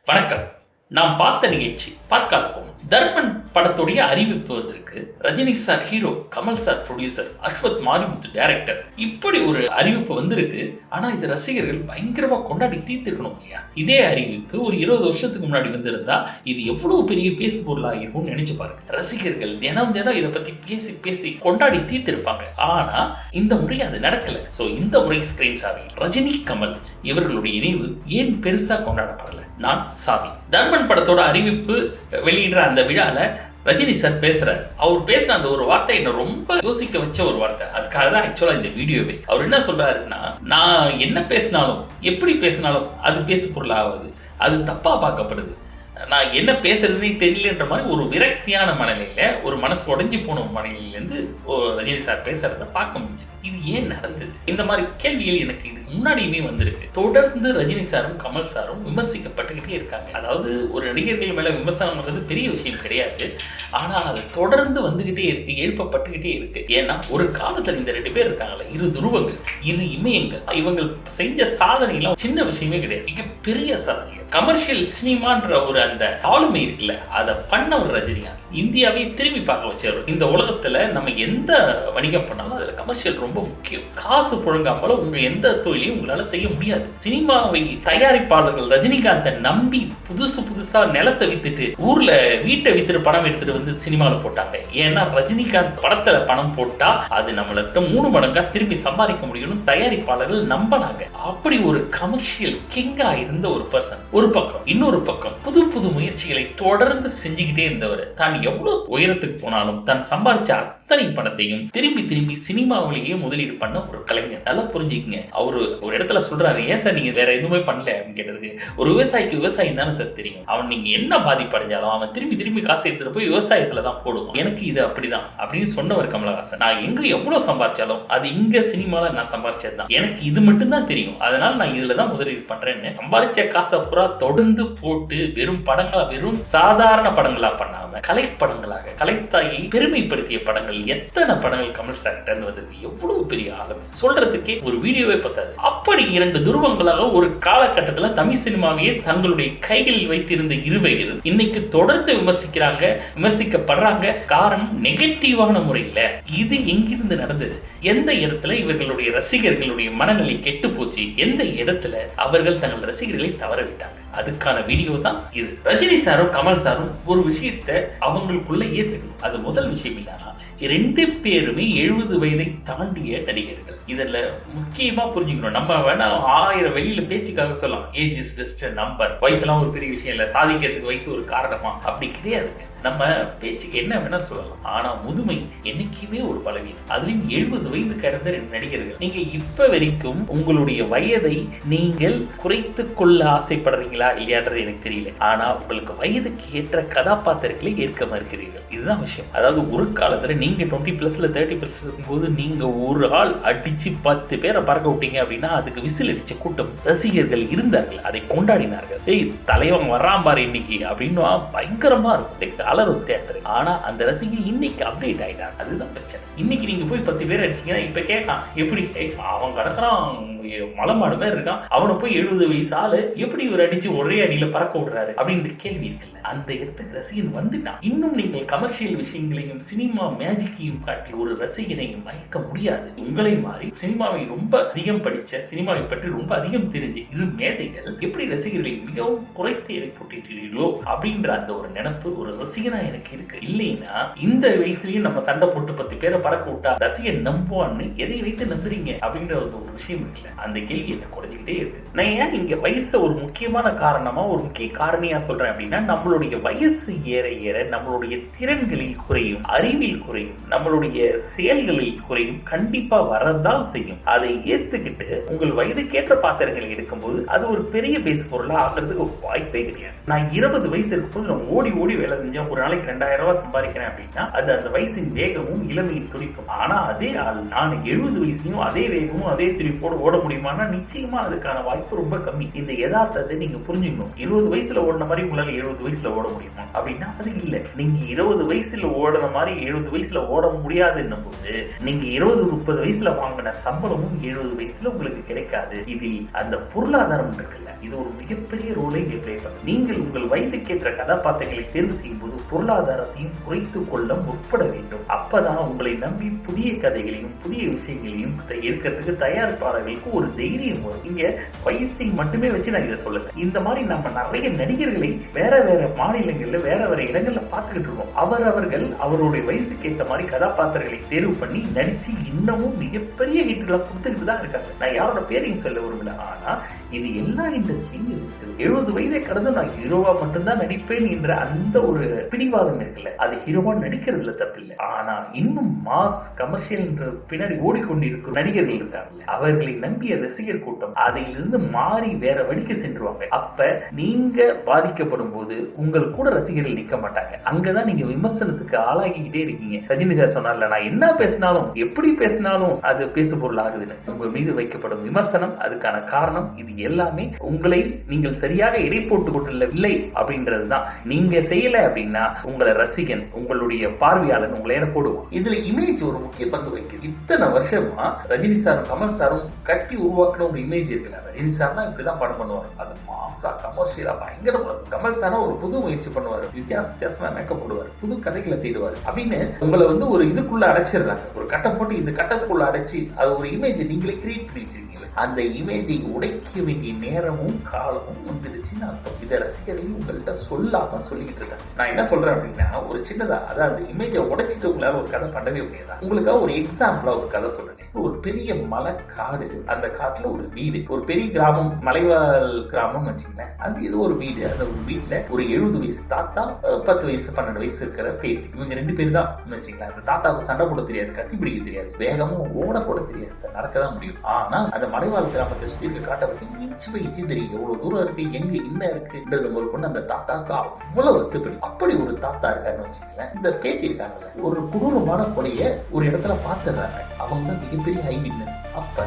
வணக்கம். நாம் பார்த்த நிகழ்ச்சி பார்க்காதோம். தர்மன் படத்துடைய அறிவிப்பு வந்திருக்கு. Rajini sir hero, Kamal sir producer, Ashwath Marimuthu director. இப்படி ஒரு அறிவிப்பு வந்திருக்கு. ஆனா இது ரசிகர்கள் பயங்கரமா கொண்டாடி தீர்த்துக்கணும் இல்லையா? இதே அறிவிப்பு ஒரு 20 வருஷத்துக்கு முன்னாடி வந்திருந்தா இது எவ்வளவு பெரிய பேசு பொருளா இருக்கும்னு நினைச்சு பாருங்க. ரசிகர்கள் தினம் இதை பத்தி பேசி பேசி கொண்டாடி தீர்த்திருப்பாங்க. ஆனா இந்த முறை அது நடக்கல. சோ இந்த முறை ஸ்கிரீன் சாவி ரஜினி, கமல் இவர்களுடைய இணைவு ஏன் பெருசா கொண்டாடப்படல? நான் சாவி. தர்மன் படத்தோட அறிவிப்பு வெளியிடுற அந்த விழால ரஜினி சார் பேசுறாரு. அவர் பேசுற அந்த ஒரு வார்த்தை என்ன ரொம்ப யோசிக்க வச்ச ஒரு வார்த்தை. அதுக்காக தான் ஆக்சுவலா இந்த வீடியோவே. அவர் என்ன சொல்றாருன்னா, நான் என்ன பேசினாலும் எப்படி பேசினாலும் அது பேசு பொருள் ஆகுது, அது தப்பா பார்க்கப்படுது, நான் என்ன பேசுறதுன்னே தெரியலன்ற மாதிரி ஒரு விரக்தியான மனநிலையில, ஒரு மனசு உடைஞ்சு போன மனநிலையிலேருந்து ரஜினி சார் பேசுறத பார்க்க முடியும். இது ஏன் நடந்தது? இந்த மாதிரி கேள்விகள் எனக்கு இதுக்கு முன்னாடியுமே வந்திருக்கு. தொடர்ந்து ரஜினி சாரும் கமல் சாரும் விமர்சிக்கப்பட்டுக்கிட்டே இருக்காங்க. அதாவது ஒரு நடிகர்கள் மேல விமர்சனம் பண்றது பெரிய விஷயம் கிடையாது. ஆனா அது தொடர்ந்து வந்துகிட்டே இருக்கு, எழுப்பப்பட்டுக்கிட்டே இருக்கு. ஏன்னா ஒரு காலத்துல இந்த 2 பேர் இருக்காங்கல்ல, இரு துருவங்கள், இரு இமயங்கள், இவங்க செஞ்ச சாதனை எல்லாம் சின்ன விஷயமே கிடையாது, மிக பெரிய சாதனை. கமர்ஷியல் சினிமான்ற ஒரு அந்த ஆளுமை இருக்குல்ல, அதை பண்ண ஒரு ரஜினிகாந்த் இந்தியாவே திரும்பி பார்க்க வச்சவர். இந்த உலகத்துல நம்ம எந்த வணிகம் பண்ணாலும் அதுல கமர்ஷியல் ரொம்ப முக்கியம். காசு புழங்காமல உங்க எந்த தொழிலையும் உங்களால செய்ய முடியாது. சினிமாவை தயாரிப்பாளர்கள் ரஜினிகாந்தை நம்பி புதுசா நிலத்தை வித்துட்டு ஊர்ல வீட்டை வித்துட்டு பணம் எடுத்துட்டு வந்து சினிமாவில போட்டாங்க. ஏன்னா ரஜினிகாந்த் படத்துல பணம் போட்டா அது நம்மள்கிட்ட 3 மடங்கா திரும்பி சம்பாதிக்க முடியும்னு தயாரிப்பாளர்கள் நம்பினாங்க. அப்படி ஒரு கமர்ஷியல் கிங்கா இருந்த ஒரு பர்சன் ஒரு பக்கம். இன்னொரு பக்கம் புது முயற்சிகளை தொடர்ந்து செஞ்சுக்கிட்டே இருந்தவர். தான் எவ்வளவு உயரத்துக்கு போனாலும் தான் சம்பாதிச்ச அத்தனை பணத்தையும் திரும்பி சினிமாவிலேயே முதலீடு பண்ண ஒரு கலைஞர். நல்லா புரிஞ்சுக்கங்க. அவரு ஒரு இடத்துல சொல்றாரு, ஏன் சார் நீங்க வேற எதுவுமே பண்ணல அப்படின்னு கேட்டதுக்கு, ஒரு விவசாயிக்கு விவசாயம் தானே சார் தெரியும், அவன் நீங்க என்ன பாதிப்படைஞ்சாலும் அவன் திரும்பி காசு எடுத்துட்டு போய் விவசாயத்துல தான் போடுவான், எனக்கு இது அப்படிதான் அப்படின்னு சொன்னவர் கமலஹாசன். நான் எங்க எவ்வளவு சம்பாதிச்சாலும் அது இங்க சினிமால நான் சம்பாதிச்சதுதான், எனக்கு இது மட்டும் தான் தெரியும், அதனால நான் இதுலதான் முதலீடு பண்றேன்னு சம்பாதிச்ச காசை பூரா தொடர்ந்து போட்டு வெறும் படங்களா, வெறும் சாதாரண படங்களா பண்ணாம கலைப்படங்களாக, கலைத்தாயை பெருமைப்படுத்திய படங்கள் எத்தனை படங்கள் கமல் சார் கிட்ட வந்தது, எவ்வளவு பெரிய ஆளுமை சொல்றதுக்கே ஒரு வீடியோவே பத்தாது. அப்படி 2 துருவங்களாக ஒரு காலகட்டத்துல தமிழ் சினிமாவையே தங்களுடைய கைகளில் வைத்திருந்த இருவர்கள் இன்னைக்கு தொடர்ந்து விமர்சிக்கப்படுறாங்க. காரணம் நெகட்டிவான முறையில. இது எங்கிருந்து நடந்தது? எந்த இடத்துல இவர்களுடைய ரசிகர்களுடைய மனநிலை கெட்டு போச்சு? எந்த இடத்துல அவர்கள் தங்கள் ரசிகர்களை தவற விட்டாங்க? அதுக்கான வீடியோ தான் இது. ரஜினி சாரும் கமல் சாரும் ஒரு விஷயத்தை அவங்களுக்குள்ள ஏத்துக்கணும். அது முதல் விஷயம் இல்லைன்னா 2 பேருமே 70 வயதை தாண்டிய நடிகர்கள். இதுல முக்கியமா புரிஞ்சுக்கணும். நம்ம வேணா 1000 வெளியில பேச்சுக்காக சொல்லலாம், age is just a number, வயசுலாம் ஒரு பெரிய விஷயம் இல்ல, சாதிக்கிறதுக்கு வயசு ஒரு காரணமா, அப்படி கிடையாதுங்க. நம்ம பேச்சுக்கு என்ன வேணா சொல்லலாம். ஆனா முதுமை என்னைக்குமே ஒரு பலவீனம். அதுலயும் 70 வயது கடந்த 2 நடிகர்கள். நீங்க இப்ப வரைக்கும் உங்களுடைய வயதை நீங்கள் குறைத்துக் கொள்ள ஆசைப்படுறீங்களா இல்லையான்றது எனக்கு தெரியல. ஆனா உங்களுக்கு வயதுக்கு ஏற்ற கதாபாத்திரங்களை ஏற்க மறுக்கிறீர்கள். இதுதான் விஷயம். அதாவது ஒரு காலத்துல நீங்க 20+ல 30+ இருக்கும்போது நீங்க ஒரு ஆள் அடிச்சு 10 பேரை பறக்க விட்டீங்க அப்படின்னா அதுக்கு விசில் அடிச்ச கூட்டம் ரசிகர்கள் இருந்தார்கள், அதை கொண்டாடினார்கள். தலைவன் வர்றான் பாரு இன்னைக்கு அப்படின்னு பயங்கரமா இருக்கும் அலரும் தியேட்டர். ஆனா அந்த ரசிகர் இன்னைக்கு அப்டேட் ஆயிட்டாங்க. அதுதான் பிரச்சனை. இன்னைக்கு நீங்க போய் 10 பேர் அடிச்சீங்கன்னா இப்ப கேட்கான், எப்படி அவன் கிடக்குறான் மலை மாடு மாதிரி இருக்கான், அவனை போய் 70 வயசு ஆளு எப்படி இவர் அடிச்சு ஒரே அடியில பறக்க விடுறாரு அப்படின்ற கேள்வி இருக்குல்ல. அந்த இடத்துக்கு ரசிகன் வந்துட்டான். இன்னும் நீங்கள் கமர்ஷியல் விஷயங்களையும் சினிமா மேஜிக்கையும் காட்டி ஒரு ரசிகனையும் மயக்க முடியாது. உங்களை மாதிரி சினிமாவை ரொம்ப அதிகம் படிச்ச, சினிமாவை பற்றி ரொம்ப அதிகம் தெரிஞ்ச இரு மேதைகள் எப்படி ரசிகர்களை மிகவும் குறைத்து எடை போட்டிட்டீர்களோ அப்படின்ற அந்த ஒரு நினைப்பு ஒரு ரசிகனா எனக்கு இருக்கு. இல்லைன்னா இந்த வயசுலயும் நம்ம சண்டை போட்டு 10 பேரை பறக்க விட்டா ரசிகன் நம்புவான்னு எதை வைத்து நம்புறீங்க அப்படின்ற ஒரு விஷயம் இருக்குல்ல. அந்த கேள்வி என்ன குறைஞ்சிக்கிட்டே இருக்கு. நான் ஏன் இங்க வயசை ஒரு முக்கியமான காரணமா, ஒரு முக்கிய காரணியா சொல்றேன் அப்படின்னா, நம்மளுடைய வயசு ஏற ஏற நம்மளுடைய திறன்களில் குறையும், அறிவில் குறையும், நம்மளுடைய செயல்களில் குறையும், கண்டிப்பா வரதான் செய்யும். அதை ஏத்துக்கிட்டு உங்கள் வயதுக்கேற்ற பாத்திரங்களை எடுக்கும்போது அது ஒரு பெரிய பேசு பொருளா ஆகிறதுக்கு வாய்ப்பே கிடையாது. நான் 20 வயசு இருக்கும்போது நான் ஓடி வேலை செஞ்சேன், ஒரு நாளைக்கு 2000 ரூபாய் சம்பாதிக்கிறேன் அப்படின்னா அது அந்த வயசின் வேகமும் இளமையின் துடிப்பும். ஆனா அதே ஆள் நான் 70 வயசுலயும் அதே வேகமும் அதே துடிப்போடு ஓட முடியுமானா நிச்சயமா அதுக்கான வாய்ப்பு ரொம்ப கம்மி. இந்த யதார்த்தத்தை நீங்க புரிஞ்சுக்கணும். 20 வயசுல ஓடின மாதிரி உங்களால 70 வயசுல ஓட முடியுமா அப்படின்னா அது இல்ல. நீங்க 20 வயசுல ஓடுன மாதிரி 70 வயசுல ஓட முடியாதுன்னும் போது நீங்க 20-30 வயசுல வாங்கின சம்பளமும் 70 வயசுல உங்களுக்கு கிடைக்காது. இதில் அந்த பொருளாதாரம் இருக்குல்ல, இது ஒரு மிகப்பெரிய ரோலை இங்கே பிளே பண்ணும். நீங்கள் உங்கள் வயதுக்கேற்ற கதாபாத்திரங்களை தேர்வு செய்யும் போது பொருளாதாரத்தையும் குறைத்துக் கொள்ள முற்பட வேண்டும். அப்பதான் உங்களை நம்பி புதிய கதைகளையும் புதிய விஷயங்களையும் எடுக்கிறதுக்கு தயாரிப்பாளர்களுக்கு ஒரு தைரியம் வரும். இங்க வயசை மட்டுமே வச்சு நான் இதை சொல்லல. இந்த மாதிரி நம்ம நிறைய நடிகர்களை வேற வேற மாநிலங்கள்ல வேற வேற இடங்கள்ல பார்த்துக்கிட்டு இருக்கோம். அவர்கள் அவருடைய வயசுக்கு ஏற்ற மாதிரி கதாபாத்திரங்களை தேர்வு பண்ணி நடிச்சு இன்னமும் மிகப்பெரிய ஹிட்களை கொடுத்துக்கிட்டு தான் இருக்காங்க. நான் யாரோட பேரையும் சொல்ல விரும்பல. ஆனா இது எல்லா இண்டஸ்ட்ரியும் இருக்குது. 70 வயதை கடந்து நான் ஹீரோவா மட்டும்தான் நடிப்பேன் என்ற அந்த ஒரு பிடிவாதம் இருக்குல்ல, அது ஹீரோவா நடிக்கிறதுல தப்பில்லை. ஆனா இன்னும் மாஸ் கமர்ஷியல் பின்னாடி ஓடிக்கொண்டிருக்கும் நடிகர்கள் இருக்காங்கல்ல, அவர்களை நம்பிய ரசிகர் கூட்டம் அதிலிருந்து மாறி வேற வழிக்கு சென்றுவாங்க. அப்ப நீங்க பாதிக்கப்படும் போது உங்கள் கூட ரசிகர்கள் நிற்க மாட்டாங்க. அங்கதான் நீங்க விமர்சனத்துக்கு ஆளாகிக்கிட்டே இருக்கீங்க. ரஜினி சார் சொன்னார்ல, நான் என்ன பேசினாலும் எப்படி பேசினாலும் அது பேசு பொருள் ஆகுதுன்னு. உங்கள் மீது வைக்கப்படும் விமர்சனம், அதுக்கான காரணம் இது எல்லாமே உங்களை நீங்கள் சரியாக எடை போட்டுக் கொள்ளவில்லை அப்படின்றதுதான். நீங்க செய்யல அப்படின்னா உங்களை ரசிகன், உங்களுடைய பார்வையாளன் உங்களை எடை போடுவோம். இதுல இமேஜ் ஒரு முக்கிய பங்கு வைக்குது. இத்தனை வருஷமா ரஜினி சாரும் கமல் சாரும் கட்டி உருவாக்கின ஒரு இமேஜ் இருக்குல்ல, ரஜினி சார்னா இப்படிதான் படம் பண்ணுவார், அது மாசா கமர்ஷியலா பயங்கரமா. கமல் சாரா ஒரு புது முயற்சி பண்ணுவார், வித்தியாசமா மேக்கப் போடுவார், புது கதைகளை தேடுவார் அப்படின்னு உங்களை ஒரு இதுக்குள்ள அடைச்சிடுறாங்க. ஒரு கட்டம் போட்டு இந்த கட்டத்துக்குள்ள அடைச்சி அது ஒரு இமேஜ் நீங்களே கிரியேட் பண்ணி வச்சிருக்கீங்க. அந்த இமேஜை உடைக்க வேண்டிய நேரமும் காலமும் வந்துடுச்சுன்னு அர்த்தம். இதை ரசிகர்கள் உங்கள்கிட்ட சொல்லாம சொல்லிக்கிட்டு இருக்காங்க. நான் என்ன சொல்றேன் அப்படின்னா, ஒரு சின்னதா அதாவது அந்த இமேஜை உடைச்சிட்டு உங்களால ஒரு கதை பண்ணவே முடியாது. உங்களுக்காக ஒரு எக்ஸாம்பிளா ஒரு கதை சொல்றேன். ஒரு பெரிய மலை காடு, அந்த காட்டுல ஒரு வீடு, ஒரு பெரிய கிராமம், மலைவாழ் கிராமம் வச்சுங்களேன். அது ஏதோ ஒரு வீடு. அந்த ஒரு வீட்டுல ஒரு 70 வயசு தாத்தா, 10 வயசு 12 வயசு இருக்கிற பேத்தி, இவங்க 2 பேர் தான் வச்சுங்களேன். அந்த தாத்தாவுக்கு சண்டை போட தெரியாது, கத்தி பிடிக்க தெரியாது, வேகமும் ஓடக்கூட தெரியாது சார், நடக்கதான் முடியும். ஆனா அந்த மலைவாழ் கிராமத்தை சுத்தி இருக்க காட்டை பத்தி இன்ச்சு பை இன்ச்சு தெரியும், எவ்வளவு தூரம் இருக்கு, எங்க என்ன இருக்குன்றது முதல் அந்த தாத்தாவுக்கு அவ்வளவு வருத்தப்படி. அப்படி ஒரு தாத்தா இருக்காருன்னு வச்சுங்களேன். இந்த பேத்தி இருக்காங்கல்ல, ஒரு கொடூரமான கொலையை ஒரு இடத்துல பாத்துறாங்க. அவங்க தான் மிகப்பெரிய ஹை விட்னஸ். அப்ப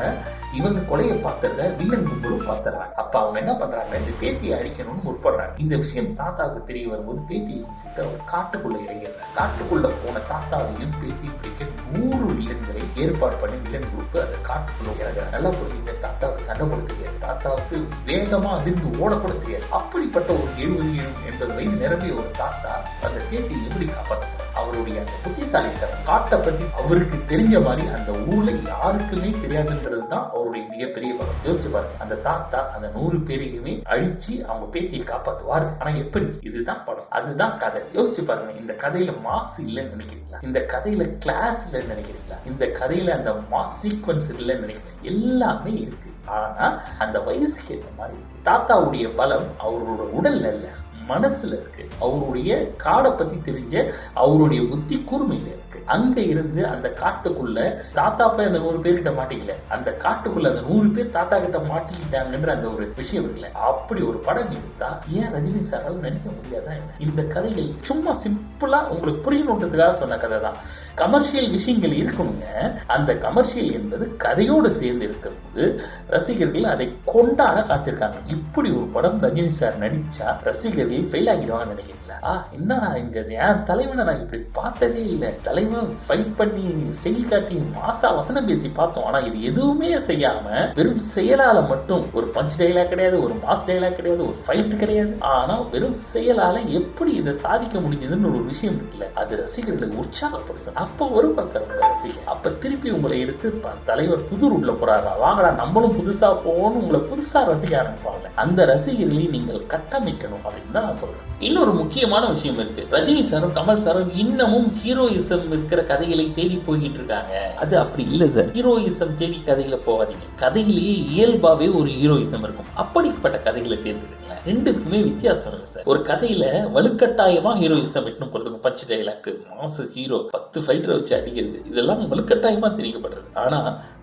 இவங்க கொலையை பார்த்துறத வில்லன் கும்பலும் பார்த்துறாங்க. அப்ப அவங்க என்ன பண்றாங்க, இந்த பேத்தியை அடிக்கணும்னு முற்படுறாங்க. இந்த விஷயம் தாத்தாவுக்கு தெரிய வரும்போது பேத்தியை ஒரு காட்டுக்குள்ள இறங்கிறாங்க. காட்டுக்குள்ள போன தாத்தாவையும் பேத்தியும் பிடிக்க 100 வில்லன்களை ஏற்பாடு பண்ணி வில்லன் குரூப் அந்த காட்டுக்குள்ள இறங்குறாங்க. நல்லா புரியுங்க, தாத்தாவுக்கு சண்டை போட தெரியாது, தாத்தாவுக்கு வேகமா அதிர்ந்து ஓடக்கூட தெரியாது. அப்படிப்பட்ட ஒரு 70-80 வயது நிரம்பிய ஒரு தாத்தா அந்த பேத்தியை எப்படி காப்பாற்ற? அவருடைய அந்த புத்திசாலித்தனம், காட்டை பத்தி அவருக்கு தெரிஞ்ச மாதிரி அந்த ஊர்ல யாருக்குமே தெரியாதுன்றது தான் அவருடைய மிகப்பெரிய பலம். யோசிச்சு பாருங்க, அந்த தாத்தா அந்த 100 பேரையுமே அழிச்சு அவங்க பேத்தியை காப்பாத்துவாரு. ஆனா எப்படி? இதுதான் படம், அதுதான் கதை. யோசிச்சு பாருங்க, இந்த கதையில மாஸ் இல்லைன்னு நினைக்கிறீங்களா? இந்த கதையில கிளாஸ் இல்லைன்னு நினைக்கிறீங்களா? இந்த கதையில அந்த மாஸ் சீக்வன்ஸ் இல்லைன்னு நினைக்கிறீங்க? எல்லாமே இருக்கு. ஆனா அந்த வயசுக்கு ஏற்ற மாதிரி இருக்கு. தாத்தாவுடைய பலம் அவரோட உடல்ல இல்ல, மனசுல இருக்கு. அவருடைய காடை பத்தி தெரிஞ்ச அவருடைய புத்தி கூர்மையில இருக்கு. அங்க இருந்து அந்த காட்டுக்குள்ள தாத்தா போய் அந்த 100 பேர்கிட்ட மாட்டிக்கல, அந்த காட்டுக்குள்ள அந்த 100 பேர் தாத்தா கிட்ட மாட்டிக்கிட்டாங்கன்ற அந்த ஒரு விஷயம் இருக்குல்ல. அப்படி ஒரு படம் எடுத்தா ஏன் ரஜினி சாரால் நடிக்க முடியாதா என்ன? இந்த கதைகள் சும்மா சிம்பிளா உங்களுக்கு புரியணுன்றதுக்காக சொன்ன கதை தான். கமர்ஷியல் விஷயங்கள் இருக்கணுங்க. அந்த கமர்ஷியல் என்பது கதையோடு சேர்ந்து இருக்கும்போது ரசிகர்கள் அதை கொண்டாட காத்திருக்காங்க. இப்படி ஒரு படம் ரஜினி சார் நடிச்சா ரசிகர்கள் ஃபெயில் ஆகிடுவாங்க நினைக்கிறீங்களா? என்னடா இங்க என் தலைவனை நான் இப்படி பார்த்ததே இல்லை, தலைவன் ஃபைட் பண்ணி ஸ்டைல் காட்டி மாசா வசனம் பேசி பார்த்தோம், ஆனா இது எதுவுமே செய்யாம வெறும் செயலால மட்டும், ஒரு பஞ்ச் டைலாக் கிடையாது, ஒரு மாஸ் டைலாக் கிடையாது, ஒரு ஃபைட் கிடையாது, ஆனா வெறும் செயலால எப்படி இதை சாதிக்க முடிஞ்சதுன்னு ஒரு விஷயம் இருக்குல்ல, அது ரசிகர்களை உற்சாகப்படுத்தும். அப்ப ஒரு பர்சன் ரசிகர் அப்ப திருப்பி உங்களை எடுத்து தலைவர் புது ரூட்ல போறாரா, வாங்கடா நம்மளும் புதுசா போகணும், உங்களை புதுசா ரசிக்க ஆரம்பிப்பாங்க. அந்த ரசிகர்களை நீங்கள் கட்டமைக்கணும் அப்படின்னு தான் நான் சொல்றேன். இன்னொரு முக்கியமான விஷயம் இருக்கு. ரஜினி சாரும் கமல் சாரும் இன்னமும் ஹீரோயிசம் இருக்கிற கதைகளை தேடி போய்கிட்டு இருக்காங்க. அது அப்படி இல்லை சார். ஹீரோயிசம் தேடி கதைகளை போகாதீங்க. கதையிலேயே இயல்பாவே ஒரு ஹீரோயிசம் இருக்கும். அப்படிப்பட்ட கதைகளை தேர்ந்தெடுங்களேன். ரெண்டுக்குமே வித்தியாசம் இருக்கு சார். ஒரு கதையில வலுக்கட்டாயமா ஹீரோயிசம் வெட்டணும் கொடுத்துக்கும். பஞ்ச் டைலாக், மாசு ஹீரோ 10 ஃபைட்டரை வச்சு அடிக்கிறது, இதெல்லாம் வலுக்கட்டாயமா திணிக்கப்படுறது. ஆனா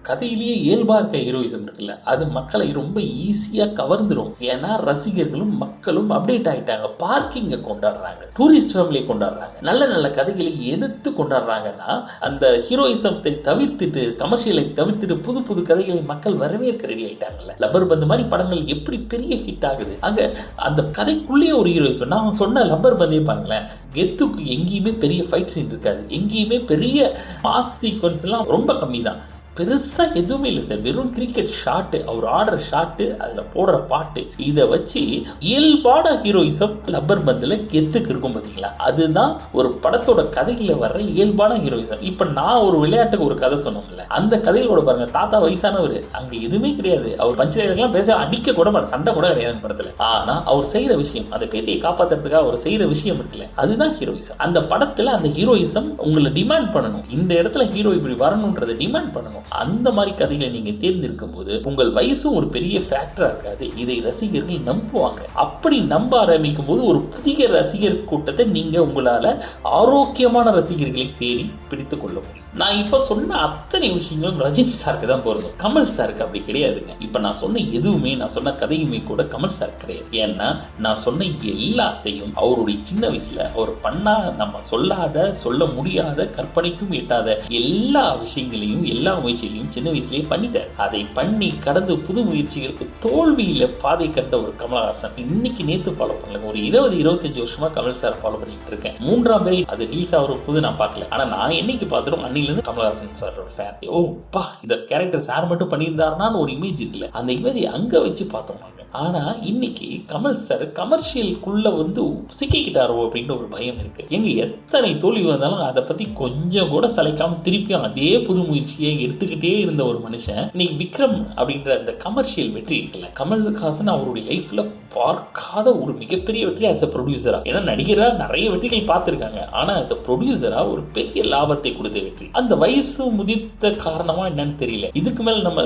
கதையிலேயே இயல்பா இருக்க ஹீரோயிசம் இருக்குல்ல, அது மக்களை ரொம்ப ஈஸியா கவர்ந்துடும். ஏன்னா ரசிகர்களும் மக்களும் அப்டேட் ஆயிட்டாங்க. பார்க்கிங்கை கொண்டாடுறாங்க, டூரிஸ்ட் ஃபேமிலியை கொண்டாடுறாங்க, நல்ல நல்ல கதைகளை எடுத்து கொண்டாடுறாங்கன்னா அந்த ஹீரோயிசத்தை தவிர்த்துட்டு, கமர்ஷியலை தவிர்த்துட்டு புது புது கதைகளை மக்கள் வரவேற்க ரெடி ஆயிட்டாங்கல்ல. லப்பர் பந்து மாதிரி படங்கள் எப்படி பெரிய ஹிட் ஆகுது. அங்க அந்த கதைக்குள்ளேயே ஒரு ஹீரோயிசம். நான் சொன்ன லப்பர் பந்தே பாருங்களேன், கெத்துக்கு எங்கேயுமே பெரிய ஃபைட் சீன் இருக்காது, எங்கேயுமே பெரிய மாஸ் சீக்வன்ஸ் எல்லாம் ரொம்ப கம்மி தான், பெருசாக எதுவுமே இல்லை சார். வெறும் கிரிக்கெட் ஷாட்டு, அவர் ஆடுற ஷாட்டு, அதில் போடுற பாட்டு, இதை வச்சு இயல்பான ஹீரோயிசம் லப்பர் பந்தில் கெத்துக்கு இருக்கும் பார்த்தீங்களா. அதுதான் ஒரு படத்தோட கதைகளில் வர்ற இயல்பான ஹீரோயிசம். இப்போ நான் ஒரு விளையாட்டுக்கு ஒரு கதை சொன்னோம்ல, அந்த கதைகளோட பாருங்க, தாத்தா வயசானவர், அங்கே எதுவுமே கிடையாது, அவர் பஞ்சாயத்துலாம் பேச அடிக்க கூட மாட்டார், சண்டை கூட கிடையாது அந்த படத்தில். ஆனால் அவர் செய்கிற விஷயம், அந்த பேத்தியை காப்பாற்றுறதுக்காக அவர் செய்கிற விஷயம் இருக்குல்ல, அதுதான் ஹீரோயிசம். அந்த படத்தில் அந்த ஹீரோயிசம் உங்களை டிமாண்ட் பண்ணணும், இந்த இடத்துல ஹீரோ இப்படி வரணுன்றதை டிமாண்ட் பண்ணணும். அந்த மாதிரி கதைகளை நீங்க தேர்ந்தெடுக்கும் போது உங்கள் வயசும் ஒரு பெரிய ஃபேக்டரா இருக்காது. இதை ரசிகர்கள் நம்புவாங்க. அப்படி நம்ப ஆரம்பிக்கும் போது ஒரு புதிய ரசிகர் கூட்டத்தை நீங்க உங்களால ஆரோக்கியமான ரசிகர்களை தேடி பிடித்துக் கொள்ள முடியும். நான் இப்போ சொன்ன அத்தனை விஷயங்களும் ரஜினி சாருக்கு தான் பொருந்தும், கமல் சாருக்கு அப்படி கிடையாதுங்க. இப்போ நான் சொன்ன எதுவுமே, நான் சொன்ன கதையுமே கூட கமல் சார் கிடையாது. ஏன்னா நான் சொன்ன எல்லாத்தையும் அவருடைய சின்ன வயசுல அவர் பண்ணா நம்ம சொல்லாத, சொல்ல முடியாத, கற்பனைக்கும் எட்டாத எல்லா விஷயங்களையும், எல்லா முயற்சிகளையும் சின்ன வயசுலேயே பண்ணிட்டார். அதை பண்ணி கடந்து புது முயற்சிகளுக்கு தோல்வியில பாதை கண்ட ஒரு கமலஹாசன் இன்னைக்கு நேற்று ஃபாலோ பண்ணல, ஒரு 20-25 வருஷமா கமல் சார் ஃபாலோ பண்ணிட்டு இருக்கேன். 3ஆம் பேரை அது ரிலீஸ் ஆகிற போது நான் பார்க்கல, ஆனா நான் என்னைக்கு பார்த்துரும் அன்னிலிருந்து கமலஹாசன் சாரோட ஃபேன். ஓப்பா, இந்த கேரக்டர் சார் மட்டும் பண்ணியிருந்தாருன்னு ஒரு இமேஜ் இருக்குல்ல, அந்த இமேஜ் அங்க வச்சு பார்த்தோம். ஆனா இன்னைக்கு கமல் சார் கமர்ஷியலுக்குள்ள வந்து சிக்கிக்கிட்டாரோ அப்படின்ற ஒரு பயம் இருக்கு. எங்க எத்தனை தோல்வி வந்தாலும் அதை பத்தி கொஞ்சம் கூட சளைக்காம திருப்பியும் அதே புது முயற்சியை எடுத்துக்கிட்டே இருந்த ஒரு மனுஷன் இன்னைக்கு விக்ரம் அப்படின்ற அந்த கமர்ஷியல் வெற்றி இருக்குல்ல, கமல்ஹாசன் அவருடைய லைஃப்ல பார்க்காத ஒரு மிகப்பெரிய வெற்றி ஆஸ் அ ப்ரொடியூசரா. ஏன்னா நடிகரா நிறைய வெற்றிகள் பார்த்துருக்காங்க, ஆனா ஆஸ் அ ப்ரொடியூசரா ஒரு பெரிய லாபத்தை கொடுத்த வெற்றி. அந்த வயசு முதிர்த்த காரணமா என்னன்னு தெரியல. இதுக்கு மேல நம்ம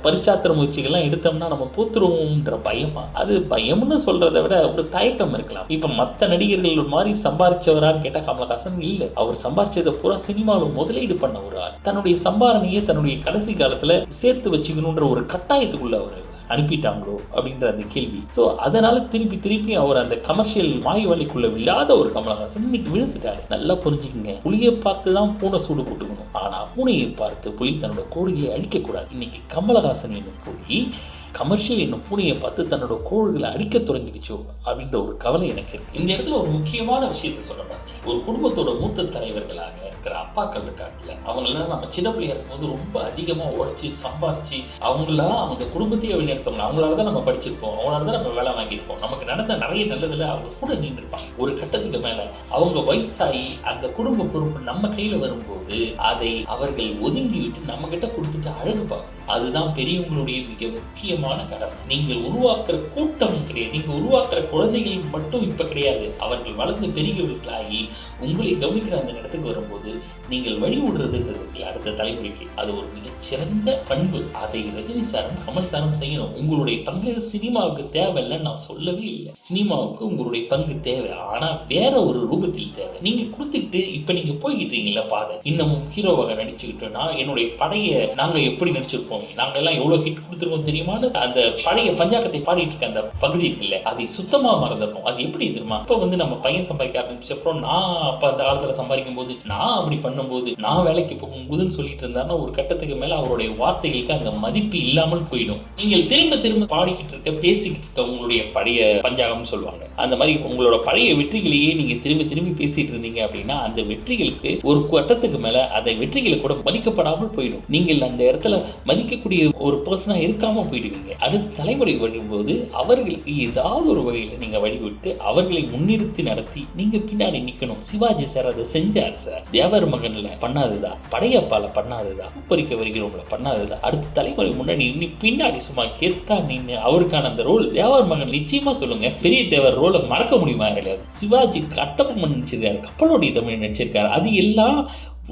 பரிச்சாத்திர முயற்சிகள்லாம் எடுத்தோம்னா நம்ம தோத்துருவோம்ன்ற பயமா, அது பயம்னு சொல்றதை விட ஒரு தயக்கம் இருக்கலாம். இப்ப மற்ற நடிகர்கள் மாதிரி சம்பாதிச்சவரான்னு கேட்டா கமலஹாசன் இல்ல. அவர் சம்பாதிச்சதை பூரா சினிமாவில் முதலீடு பண்ண ஒரு ஆள். தன்னுடைய சம்பாரணையை தன்னுடைய கடைசி காலத்துல சேர்த்து வச்சுக்கணுன்ற ஒரு கட்டாயத்துக்குள்ள அவர் அனுப்பிட்டாங்களோ அப்படின்ற அந்த கேள்வி. ஸோ அதனால திருப்பி அவர் அந்த கமர்ஷியல் மாய்வலைக்குள்ள விழாத ஒரு கமலஹாசன் இன்னைக்கு விழுந்துட்டாரு. நல்லா புரிஞ்சுக்கங்க, புலியை பார்த்து தான் பூனை சூடு போட்டுக்கணும், ஆனா பூனையை பார்த்து புலி தன்னோட கோழியை அழிக்கக்கூடாது. இன்னைக்கு கமலஹாசன் என்னும் புலி கமர்ஷியல் என்னும் பூனையை பார்த்து தன்னோட கோள்களை அடிக்க தொடங்கிடுச்சோ அப்படின்ற ஒரு கவலை எனக்கு இருக்கு. இந்த இடத்துல ஒரு முக்கியமான விஷயத்தை சொல்ல பாருங்க. ஒரு குடும்பத்தோட மூத்த தலைவர்களாக இருக்கிற அப்பாக்கள் இருக்காங்கல்ல, அவங்களாம் நம்ம சின்ன பிள்ளையா இருக்கும்போது ரொம்ப அதிகமா உழைச்சி சம்பாரிச்சு அவங்களாம் அவங்க குடும்பத்தையே வழிநடத்தோம்னா அவங்களால தான் நம்ம படிச்சிருப்போம், அவங்களால தான் நம்ம வேலை வாங்கியிருப்போம், நமக்கு நடந்த நிறைய நல்லதுல அவங்க கூட நின்றுருப்பாங்க. ஒரு கட்டத்துக்கு மேல அவங்க வயசாகி அந்த குடும்ப பொறுப்பு நம்ம கையில வரும்போது அதை அவர்கள் ஒதுங்கி விட்டு நம்ம கிட்ட கொடுத்துட்டு அழகு பார்க்கணும். அதுதான் பெரியவங்களுடைய மிக முக்கியமான கடமை. நீங்கள் உருவாக்குற கூட்டம் கிடையாது, நீங்க உருவாக்குற குழந்தைகள் மட்டும் இப்ப கிடையாது. அவர்கள் வளர்ந்து பெரியவர்களாகி உங்களை கவனிக்கிற அந்த இடத்துக்கு வரும்போது நீங்கள் வழி விடுறதுன்றது அடுத்த தலைமுறைக்கு அது ஒரு மிகச்சிறந்த பண்பு. அதை ரஜினி சாரும் கமல் சாரும் செய்யணும். உங்களுடைய பங்கு சினிமாவுக்கு தேவையில்லை நான் சொல்லவே இல்லை. சினிமாவுக்கு உங்களுடைய பங்கு தேவை, ஆனா வேற ஒரு ரூபத்தில் தேவை. நீங்க கொடுத்துட்டு இப்ப நீங்க போய்கிட்டு இருக்கீங்களா பாதை, இன்னமும் ஹீரோவாக நடிச்சுக்கிட்டு நான் என்னுடைய படைய நாங்க எப்படி நடிச்சிருப்போம், நாங்க எல்லாம் எவ்வளவு ஹிட் கொடுத்துருவோம் தெரியுமான்னு அந்த பழைய பஞ்சாக்கத்தை பாடிட்டு இருக்க அந்த பகுதி இருக்குல்ல, அதை சுத்தமா மறந்துடும். அது எப்படி தெரியுமா, இப்ப வந்து நம்ம பையன் சம்பாதிக்க ஆரம்பிச்ச அப்புறம் நான் அப்ப அந்த காலத்துல சம்பாதிக்கும் போது நான் அப்படி பண்ணும்போது நான் வேலைக்கு போகும்போதுன்னு சொல்லிட்டு இருந்தாருன்னா ஒரு கட்டத்துக்கு மேல அவருடைய வார்த்தைகளுக்கு அந்த மதிப்பு இல்லாமல் போயிடும். நீங்கள் திரும்ப பாடிக்கிட்டு இருக்க பேசிக்கிட்டு இருக்க உங்களுடைய பழைய பஞ்சாகம்னு சொல்லுவாங்க, அந்த மாதிரி உங்களோட பழைய வெற்றிகளையே நீங்க திரும்பி பேசிட்டு இருந்தீங்க அப்படின்னா அந்த வெற்றிகளுக்கு ஒரு கட்டத்துக்கு மேல அந்த வெற்றிகளை கூட மதிக்கப்படாமல் போயிடும். நீங்கள் அந்த இடத்துல மதிக்கக்கூடிய ஒரு பர்சனா இருக்காம போயிடுவீங்க. அடுத்த தலைமுறை வரும்போது அவர்களுக்கு ஏதாவது ஒரு வகையில நீங்க வழிவிட்டு அவர்களை முன்னிறுத்தி நடத்தி நீங்க பின்னாடி நிக்கணும். சிவாஜி சார் அதை செஞ்சார் சார். தேவர் மகன்ல பண்ணாதுதா, படையப்பால பண்ணாதுதா, உப்பரிக்க வருகிறோம்ல பண்ணாதுதா, அடுத்த தலைமுறை முன்னாடி பின்னாடி சும்மா கெத்தா நின்று அவருக்கான அந்த ரோல் தேவர் மகன் நிச்சயமா சொல்லுங்க, பெரிய தேவர் ரோலை மறக்க முடியுமா கிடையாது. சிவாஜி கட்டபொம்மன் நடிச்சிருக்காரு, கப்பலோடைய தமிழ் நடிச்சிருக்காரு, அது எல்லாம்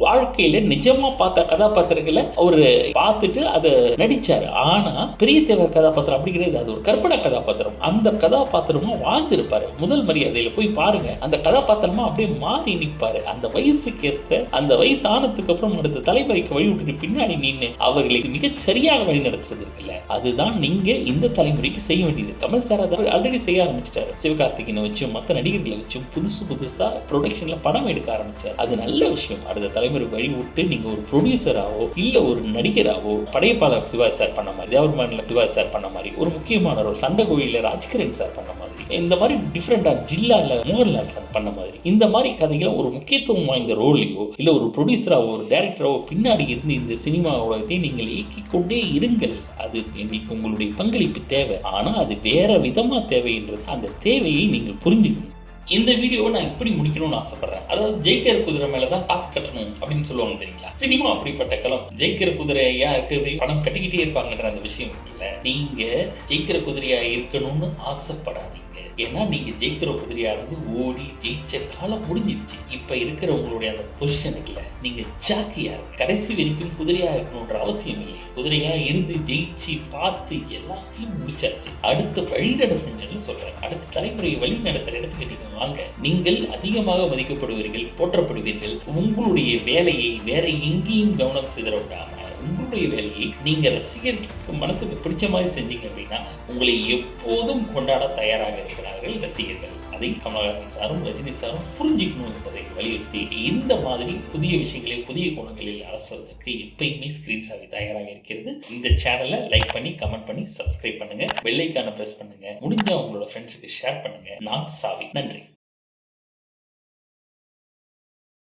வாழ்க்கையில நிஜமா பார்த்த கதாபாத்திரங்களை அவரு பார்த்துட்டு அதை நடிச்சாரு. ஆனா பெரிய தேவர் கதாபாத்திரம் அப்படி கிடையாது, அது ஒரு கற்பனை கதாபாத்திரம். அந்த கதாபாத்திரமா வாழ்ந்திருப்பாரு. முதல் மரியாதையில போய் பாருங்க, அந்த கதாபாத்திரமா அப்படியே மாறி நிற்பாரு. அந்த வயசுக்கு ஏற்ற, அந்த வயசு ஆனதுக்கு அப்புறம் அடுத்த தலைமுறைக்கு வழி விட்டுட்டு பின்னாடி நின்று அவர்களை மிக சரியாக வழி நடத்துறது இருக்குல்ல, அதுதான் நீங்க இந்த தலைமுறைக்கு செய்ய வேண்டியது. கமல் சார் அதை ஆல்ரெடி செய்ய ஆரம்பிச்சிட்டாரு. சிவகார்த்திகேயனை வச்சும் மற்ற நடிகர்களை வச்சும் புதுசா ப்ரொடக்ஷன்ல படம் எடுக்க ஆரம்பிச்சார். அது நல்ல விஷயம். அடுத்த தலைமுறை வழி விட்டு நீங்க ஒரு ப்ரொடியூசராவோ இல்ல ஒரு நடிகராவோ, படையப்பாளர் சிவாஜி சார் பண்ண மாதிரி, தேவர்மன்ல சிவாஜி சார் பண்ண மாதிரி, ஒரு முக்கியமான ரோல் சண்டை கோயில ராஜ்கிரண் சார் பண்ண மாதிரி, இந்த மாதிரி டிஃப்ரெண்டா ஜில்லால மோகன்லால் சார் பண்ண மாதிரி, இந்த மாதிரி கதைகளை ஒரு முக்கியத்துவம் வாய்ந்த ரோலையோ இல்ல ஒரு ப்ரொடியூசராவோ ஒரு டைரக்டராவோ பின்னாடி இருந்து இந்த சினிமா உலகத்தை நீங்கள் இயக்கிக் கொண்டே இருங்கள். அது எங்களுக்கு உங்களுடைய பங்களிப்பு தேவை. ஆனா அது வேற விதமா தேவைன்றது, அந்த தேவையை நீங்கள் புரிஞ்சுக்கணும். இந்த வீடியோவை நான் இப்படி முடிக்கணும்னு ஆசைப்படுறேன். அதாவது ஜெயிக்கிற குதிரை மேலதான் காசு கட்டணும் அப்படின்னு சொல்லுவாங்க தெரியுங்களா? சினிமா அப்படிப்பட்ட களம். ஜெயிக்கிற குதிரை யாருக்கு பணம் கட்டிக்கிட்டே இருப்பாங்கன்ற அந்த விஷயம் இருக்குல்ல, நீங்க ஜெயிக்கிற குதிரையா இருக்கணும்னு ஆசைப்படாதீங்க. ஏன்னா நீங்க ஜெயிக்கிற குதிரையா இருந்து ஓடி ஜெயிச்ச காலம் முடிஞ்சிருச்சு. இப்ப இருக்கிற உங்களுடைய அந்த பொசிஷனுக்குல நீங்க ஜாக்கியா கடைசி வரைக்கும் குதிரையா இருக்கணும்ன்ற அவசியம் இல்லை. குதிரையா இருந்து ஜெயிச்சு பார்த்து எல்லாத்தையும் முடிச்சாச்சு. அடுத்த வழி நடத்துங்கன்னு சொல்றேன். அடுத்த தலைமுறையை வழி நடத்துற இடத்துக்கு நீங்க வாங்க. நீங்கள் அதிகமாக மதிக்கப்படுவீர்கள், போற்றப்படுவீர்கள். உங்களுடைய வேலையை வேற எங்கேயும் கவனம் சிதற விடாம உங்களுடைய வேலையை நீங்க ரசிகர்களுக்கு மனசுக்கு பிடிச்ச மாதிரி செஞ்சீங்க அப்படின்னா உங்களை எப்போதும் கொண்டாட தயாராக இருக்கிறார்கள் ரசிகர்கள். அதை கமலஹாசன் சாரும் ரஜினி சாரும் புரிஞ்சுக்கணும் என்பதை வலியுறுத்தி இந்த மாதிரி புதிய விஷயங்களை புதிய கோணங்களில் அரசுவதற்கு எப்பயுமே ஸ்கிரீன் சாவி தயாராக இருக்கிறது. இந்த சேனலை லைக் பண்ணி கமெண்ட் பண்ணி சப்ஸ்கிரைப் பண்ணுங்க, பெல் ஐகானை பிரஸ் பண்ணுங்க, முடிஞ்சா உங்களோட ஃப்ரெண்ட்ஸுக்கு ஷேர் பண்ணுங்க. நான் சாவி. நன்றி.